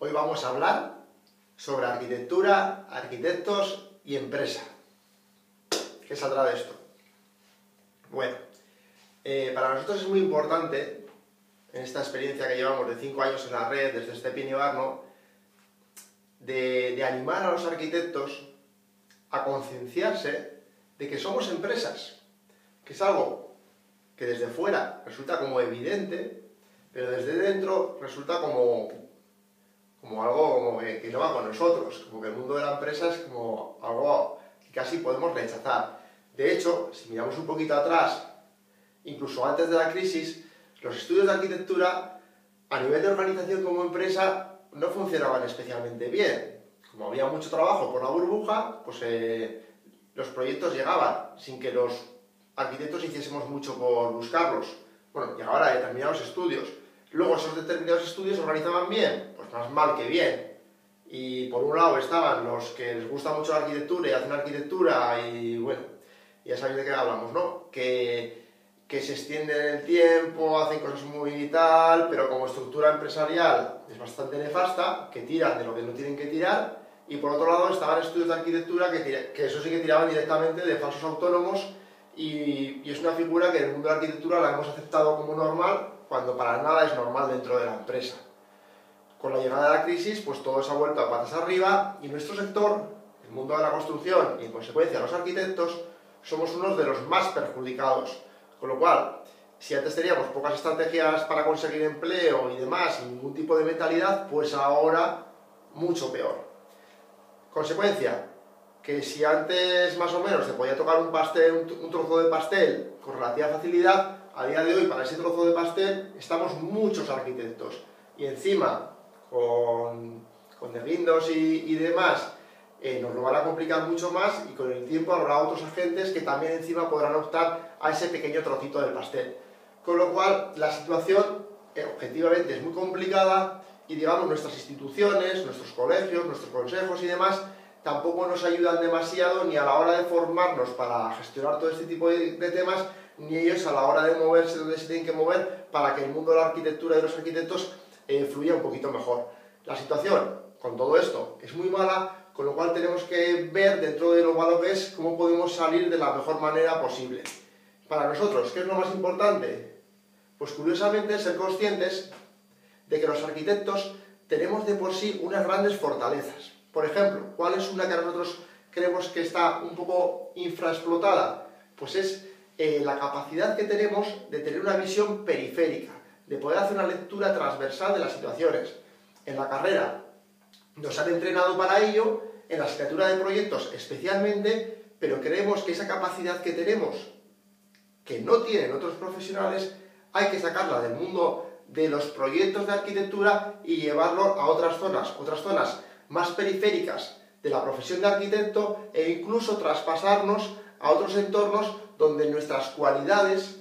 Hoy vamos a hablar sobre arquitectura, arquitectos y empresa. ¿Qué saldrá de esto? Bueno, para nosotros es muy importante, en esta experiencia que llevamos de 5 años en la red, desde Stepin y Barno, de animar a los arquitectos a concienciarse de que somos empresas, que es algo que desde fuera resulta como evidente, pero desde dentro resulta como algo que no va con nosotros, como que el mundo de la empresa es como algo que casi podemos rechazar. De hecho, si miramos un poquito atrás, incluso antes de la crisis, los estudios de arquitectura a nivel de organización como empresa no funcionaban especialmente bien. Como había mucho trabajo por la burbuja, pues los proyectos llegaban sin que los arquitectos hiciésemos mucho por buscarlos. Bueno, llegaban a determinados estudios. Luego esos determinados estudios se organizaban bien, pues más mal que bien. Y por un lado estaban los que les gusta mucho la arquitectura y hacen arquitectura y bueno, ya sabéis de qué hablamos, ¿no? Que se extienden en el tiempo, hacen cosas muy tal, pero como estructura empresarial es bastante nefasta, que tiran de lo que no tienen que tirar. Y por otro lado estaban estudios de arquitectura que eso sí que tiraban directamente de falsos autónomos y es una figura que en el mundo de la arquitectura la hemos aceptado como normal cuando para nada es normal dentro de la empresa. Con la llegada de la crisis, pues todo se ha vuelto a patas arriba y nuestro sector, el mundo de la construcción y en consecuencia los arquitectos, somos unos de los más perjudicados. Con lo cual, si antes teníamos pocas estrategias para conseguir empleo y demás, sin ningún tipo de mentalidad, pues ahora mucho peor. Consecuencia, que si antes más o menos se podía tocar un pastel, un trozo de pastel con relativa facilidad, a día de hoy para ese trozo de pastel estamos muchos arquitectos y encima con The Windows y demás nos lo van a complicar mucho más y con el tiempo habrá otros agentes que también encima podrán optar a ese pequeño trocito del pastel. Con lo cual la situación objetivamente es muy complicada y digamos nuestras instituciones, nuestros colegios, nuestros consejos y demás tampoco nos ayudan demasiado ni a la hora de formarnos para gestionar todo este tipo de temas, ni ellos a la hora de moverse donde se tienen que mover para que el mundo de la arquitectura y de los arquitectos fluya un poquito mejor. La situación con todo esto es muy mala, con lo cual tenemos que ver dentro de lo malo que es cómo podemos salir de la mejor manera posible. Para nosotros, ¿qué es lo más importante? Pues curiosamente ser conscientes de que los arquitectos tenemos de por sí unas grandes fortalezas. Por ejemplo, ¿cuál es una que nosotros creemos que está un poco infraexplotada? Pues es la capacidad que tenemos de tener una visión periférica, de poder hacer una lectura transversal de las situaciones. En la carrera nos han entrenado para ello, en la asignatura de proyectos especialmente, pero creemos que esa capacidad que tenemos, que no tienen otros profesionales, hay que sacarla del mundo de los proyectos de arquitectura y llevarlo a otras zonas más periféricas de la profesión de arquitecto e incluso traspasarnos a otros entornos donde nuestras cualidades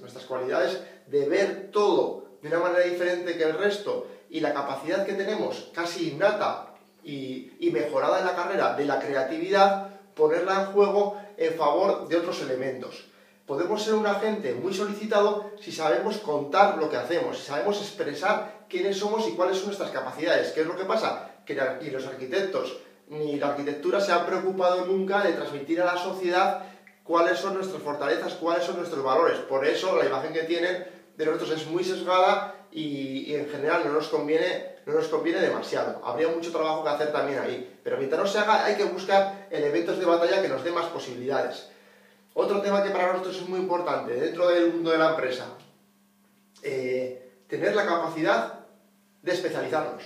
de ver todo de una manera diferente que el resto y la capacidad que tenemos casi innata y mejorada en la carrera de la creatividad, ponerla en juego en favor de otros elementos. Podemos ser un agente muy solicitado si sabemos contar lo que hacemos, si sabemos expresar quiénes somos y cuáles son nuestras capacidades. ¿Qué es lo que pasa? Que ni los arquitectos ni la arquitectura se han preocupado nunca de transmitir a la sociedad cuáles son nuestras fortalezas, cuáles son nuestros valores. Por eso la imagen que tienen de nosotros es muy sesgada y en general no nos conviene demasiado. Habría mucho trabajo que hacer también ahí. Pero mientras no se haga hay que buscar elementos de batalla que nos den más posibilidades. Otro tema que para nosotros es muy importante dentro del mundo de la empresa, tener la capacidad de especializarnos.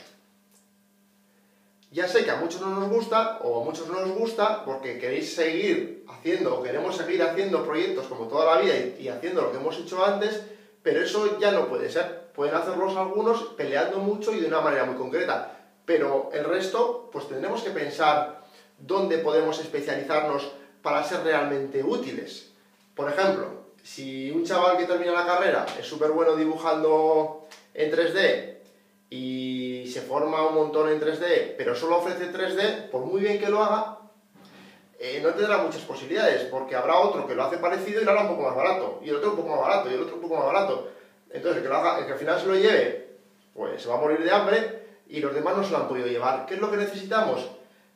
Ya sé que a muchos no nos gusta, o a muchos no nos gusta, porque queréis seguir haciendo, o queremos seguir haciendo proyectos como toda la vida y haciendo lo que hemos hecho antes, pero eso ya no puede ser. Pueden hacerlos algunos peleando mucho y de una manera muy concreta, pero el resto, pues tendremos que pensar dónde podemos especializarnos para ser realmente útiles. Por ejemplo, si un chaval que termina la carrera es súper bueno dibujando en 3D y se forma un montón en 3D, pero solo ofrece 3D, por muy bien que lo haga, no tendrá muchas posibilidades, porque habrá otro que lo hace parecido y lo hará un poco más barato, y el otro un poco más barato, y el otro un poco más barato. Entonces, el que al final se lo lleve, pues se va a morir de hambre, y los demás no se lo han podido llevar. ¿Qué es lo que necesitamos?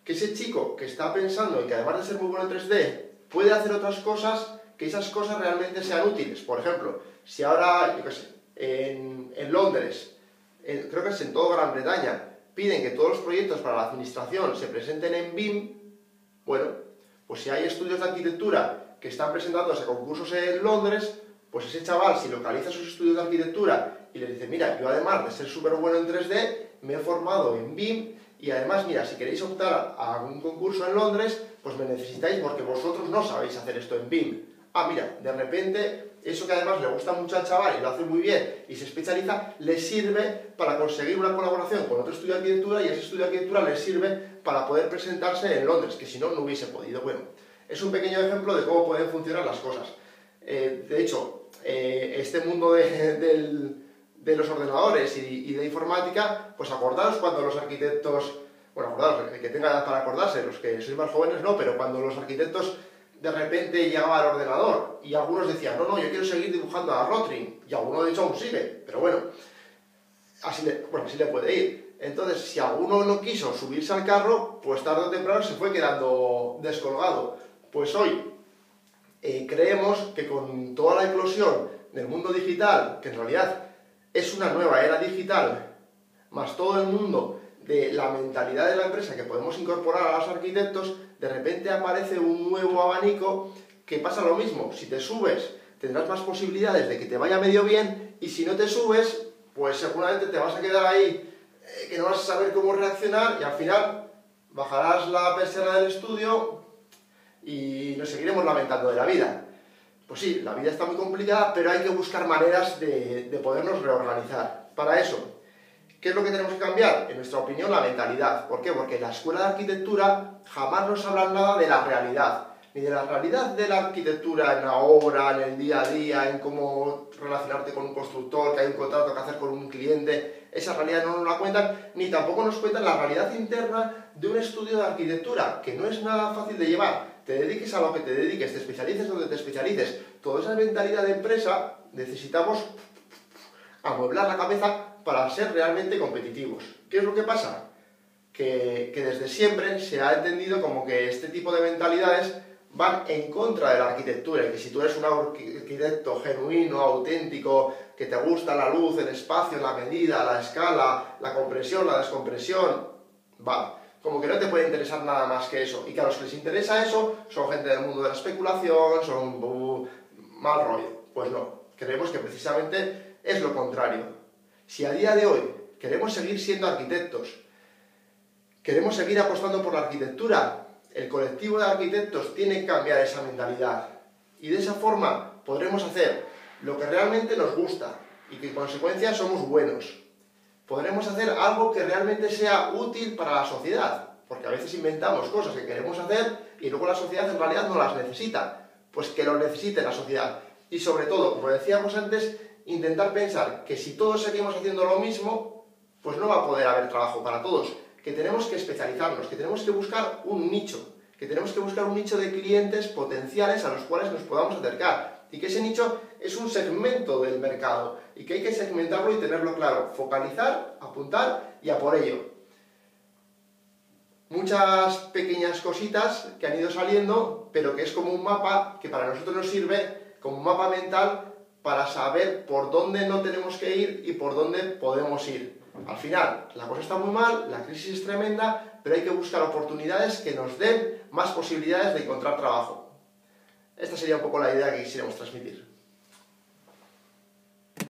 Que ese chico que está pensando en que además de ser muy bueno en 3D, puede hacer otras cosas, que esas cosas realmente sean útiles. Por ejemplo, si ahora, yo qué sé, en Londres, creo que es en toda Gran Bretaña, piden que todos los proyectos para la administración se presenten en BIM, bueno, pues si hay estudios de arquitectura que están presentándose a concursos en Londres, pues ese chaval, si localiza sus estudios de arquitectura y le dice, mira, yo además de ser súper bueno en 3D, me he formado en BIM y además, mira, si queréis optar a un concurso en Londres, pues me necesitáis porque vosotros no sabéis hacer esto en BIM. Ah, mira, de repente, eso que además le gusta mucho al chaval y lo hace muy bien y se especializa, le sirve para conseguir una colaboración con otro estudio de arquitectura y ese estudio de arquitectura le sirve para poder presentarse en Londres, que si no, no hubiese podido. Bueno, es un pequeño ejemplo de cómo pueden funcionar las cosas. De hecho, este mundo de los ordenadores y de informática, pues acordaros cuando los arquitectos, bueno, acordaros, el que tenga edad para acordarse, los que sois más jóvenes no, pero cuando los arquitectos de repente llegaba al ordenador y algunos decían, no, yo quiero seguir dibujando a Rotring, y alguno de hecho aún sigue, pero bueno, así le puede ir. Entonces, si alguno no quiso subirse al carro, pues tarde o temprano se fue quedando descolgado. Pues hoy creemos que con toda la eclosión del mundo digital, que en realidad es una nueva era digital, más todo el mundo de la mentalidad de la empresa que podemos incorporar a los arquitectos, de repente aparece un nuevo abanico que pasa lo mismo. Si te subes, tendrás más posibilidades de que te vaya medio bien, y si no te subes, pues seguramente te vas a quedar ahí, que no vas a saber cómo reaccionar, y al final bajarás la persiana del estudio y nos seguiremos lamentando de la vida. Pues sí, la vida está muy complicada, pero hay que buscar maneras de podernos reorganizar. Para eso, ¿qué es lo que tenemos que cambiar? En nuestra opinión, la mentalidad. ¿Por qué? Porque en la escuela de arquitectura jamás nos hablan nada de la realidad. Ni de la realidad de la arquitectura en la obra, en el día a día, en cómo relacionarte con un constructor, que hay un contrato que hacer con un cliente. Esa realidad no nos la cuentan, ni tampoco nos cuentan la realidad interna de un estudio de arquitectura, que no es nada fácil de llevar. Te dediques a lo que te dediques, te especialices donde te especialices. Toda esa mentalidad de empresa necesitamos amueblar la cabeza para ser realmente competitivos. ¿Qué es lo que pasa? Que desde siempre se ha entendido como que este tipo de mentalidades van en contra de la arquitectura, y que si tú eres un arquitecto genuino, auténtico, que te gusta la luz, el espacio, la medida, la escala, la compresión, la descompresión, va, como que no te puede interesar nada más que eso, y que a los que les interesa eso son gente del mundo de la especulación, son mal rollo. Pues no, creemos que precisamente es lo contrario. Si a día de hoy queremos seguir siendo arquitectos, queremos seguir apostando por la arquitectura, el colectivo de arquitectos tiene que cambiar esa mentalidad. Y de esa forma podremos hacer lo que realmente nos gusta y que en consecuencia somos buenos. Podremos hacer algo que realmente sea útil para la sociedad, porque a veces inventamos cosas que queremos hacer y luego la sociedad en realidad no las necesita. Pues que lo necesite la sociedad. Y sobre todo, como decíamos antes, intentar pensar que si todos seguimos haciendo lo mismo, pues no va a poder haber trabajo para todos, que tenemos que especializarnos, que tenemos que buscar un nicho, de clientes potenciales a los cuales nos podamos acercar, y que ese nicho es un segmento del mercado, y que hay que segmentarlo y tenerlo claro, focalizar, apuntar y a por ello. Muchas pequeñas cositas que han ido saliendo, pero que es como un mapa que para nosotros nos sirve como un mapa mental para saber por dónde no tenemos que ir y por dónde podemos ir. Al final, la cosa está muy mal, la crisis es tremenda, pero hay que buscar oportunidades que nos den más posibilidades de encontrar trabajo. Esta sería un poco la idea que quisiéramos transmitir.